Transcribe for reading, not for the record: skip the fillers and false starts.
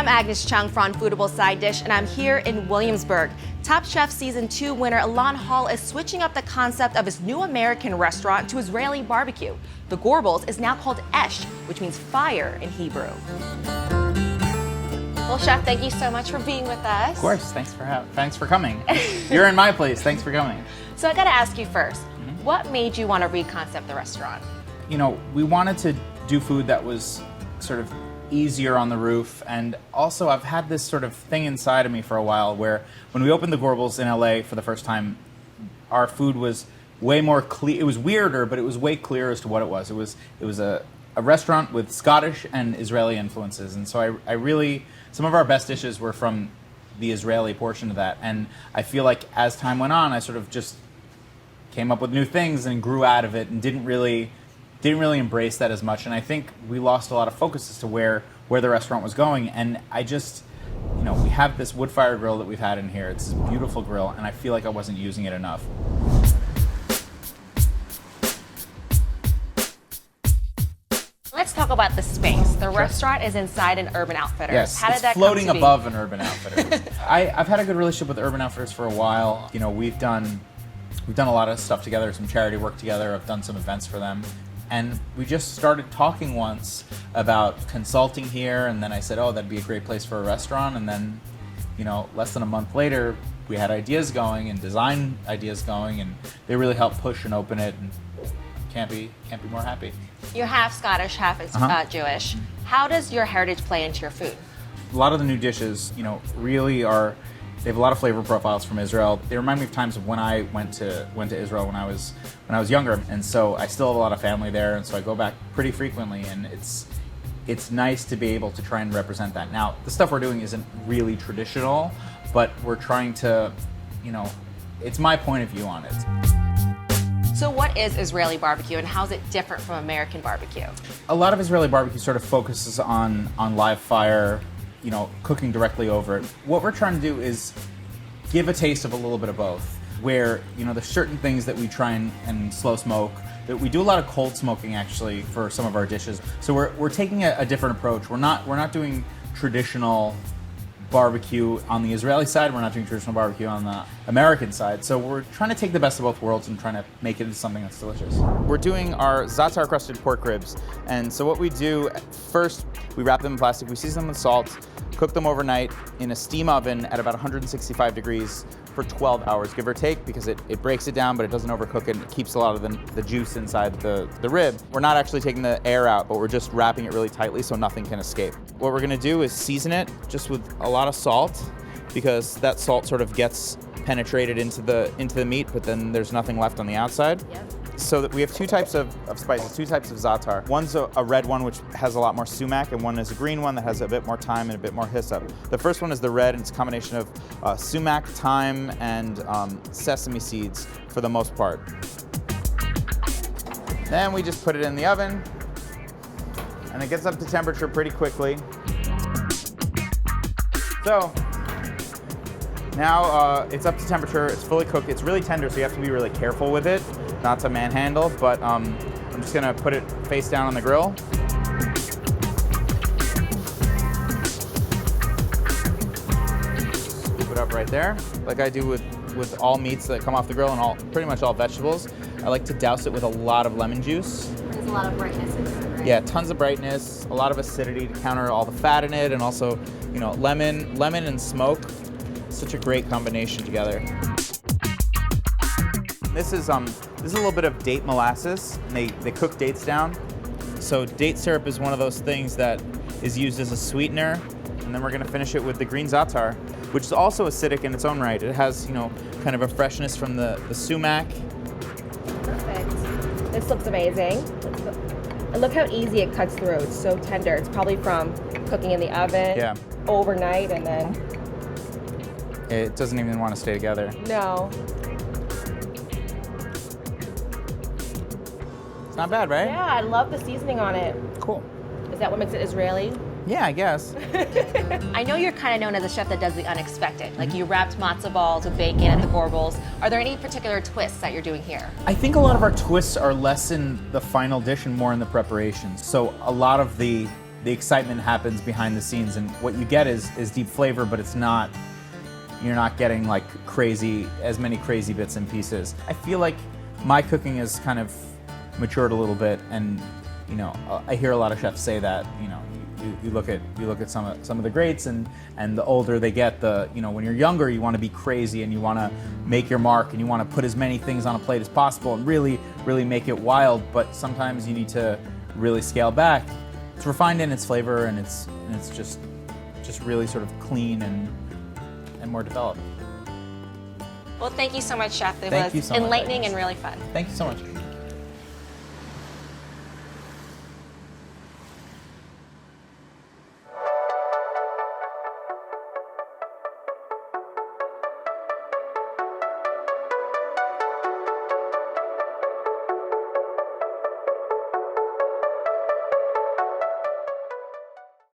I'm Agnes Chung from Foodable Side Dish, and I'm here in Williamsburg. Top Chef Season 2 winner Ilan Hall is switching up the concept of his new American restaurant to Israeli barbecue. The Gorbals is now called Esh, which means fire in Hebrew. Well, Chef, thank you so much for being with us. Of course, thanks for coming. You're in my place, thanks for coming. So I gotta ask you first, what made you want to reconcept the restaurant? You know, we wanted to do food that was sort of easier on the roof, and also I've had this sort of thing inside of me for a while where when we opened the Gorbals in LA for the first time, our food was way more clear. It was weirder, but it was way clearer as to what it was. It was a restaurant with Scottish and Israeli influences, and so I really, some of our best dishes were from the Israeli portion of that, and I feel like as time went on, I sort of just came up with new things and grew out of it and didn't really embrace that as much, and I think we lost a lot of focus as to where the restaurant was going. And I just, you know, we have this wood fire grill that we've had in here. It's this beautiful grill, and I feel like I wasn't using it enough. Let's talk about the space. The restaurant is inside an Urban Outfitters. Yes, How did that floating come to above be? an Urban Outfitters. I've had a good relationship with Urban Outfitters for a while. You know, we've done a lot of stuff together, some charity work together. I've done some events for them. And we just started talking once about consulting here, and then I said, oh, that'd be a great place for a restaurant. And then, you know, less than a month later, we had ideas going and design ideas going, and they really helped push and open it, and can't be more happy. You're half Scottish, half Jewish. How does your heritage play into your food? A lot of the new dishes, you know, really are, they have a lot of flavor profiles from Israel. They remind me of times of when I went to Israel when I was younger, and so I still have a lot of family there, and so I go back pretty frequently, and it's nice to be able to try and represent that. Now, the stuff we're doing isn't really traditional, but we're trying to, you know, it's my point of view on it. So what is Israeli barbecue, and how is it different from American barbecue? A lot of Israeli barbecue sort of focuses on live fire, you know, cooking directly over it. What we're trying to do is give a taste of a little bit of both, where, you know, there's certain things that we try and slow smoke. That we do a lot of cold smoking actually for some of our dishes. So we're taking a different approach. We're not doing traditional barbecue on the Israeli side. We're not doing traditional barbecue on the American side. So we're trying to take the best of both worlds and trying to make it into something that's delicious. We're doing our za'atar crusted pork ribs. And so what we do, first we wrap them in plastic, we season them with salt, cook them overnight in a steam oven at about 165 degrees for 12 hours, give or take, because it breaks it down, but it doesn't overcook it, and it keeps a lot of the juice inside the rib. We're not actually taking the air out, but we're just wrapping it really tightly so nothing can escape. What we're gonna do is season it just with a lot of salt, because that salt sort of gets penetrated into the meat, but then there's nothing left on the outside. Yep. So that we have two types of spices, two types of za'atar. One's a red one, which has a lot more sumac, and one is a green one that has a bit more thyme and a bit more hyssop. The first one is the red, and it's a combination of sumac, thyme, and sesame seeds for the most part. Then we just put it in the oven, and it gets up to temperature pretty quickly. So now it's up to temperature, it's fully cooked, it's really tender, so you have to be really careful with it, not to manhandle, but I'm just gonna put it face down on the grill. Scoop it up right there, like I do with all meats that come off the grill and pretty much all vegetables. I like to douse it with a lot of lemon juice. There's a lot of brightness in it, right? Yeah, tons of brightness, a lot of acidity to counter all the fat in it, and also, you know, lemon and smoke. Such a great combination together. This is a little bit of date molasses. They cook dates down. So date syrup is one of those things that is used as a sweetener, and then we're gonna finish it with the green za'atar, which is also acidic in its own right. It has, you know, kind of a freshness from the sumac. Perfect. This looks amazing. And look how easy it cuts through. It's so tender. It's probably from cooking in the oven overnight, and then it doesn't even want to stay together. No. It's not bad, right? Yeah, I love the seasoning on it. Cool. Is that what makes it Israeli? Yeah, I guess. I know you're kind of known as a chef that does the unexpected. Like you wrapped matzo balls with bacon at the Gorbals. Are there any particular twists that you're doing here? I think a lot of our twists are less in the final dish and more in the preparation. So a lot of the the excitement happens behind the scenes, and what you get is deep flavor, but it's not, you're not getting like as many crazy bits and pieces. I feel like my cooking has kind of matured a little bit, and you know, I hear a lot of chefs say that, you know, you look at some of the greats, and the older they get, you know, when you're younger, you want to be crazy and you want to make your mark and you want to put as many things on a plate as possible and really make it wild. But sometimes you need to really scale back. It's refined in its flavor, and it's just really sort of clean and more developed. Well, thank you so much, Chef. It Thank you was so much, enlightening Agnes. and really fun. Thank you so much.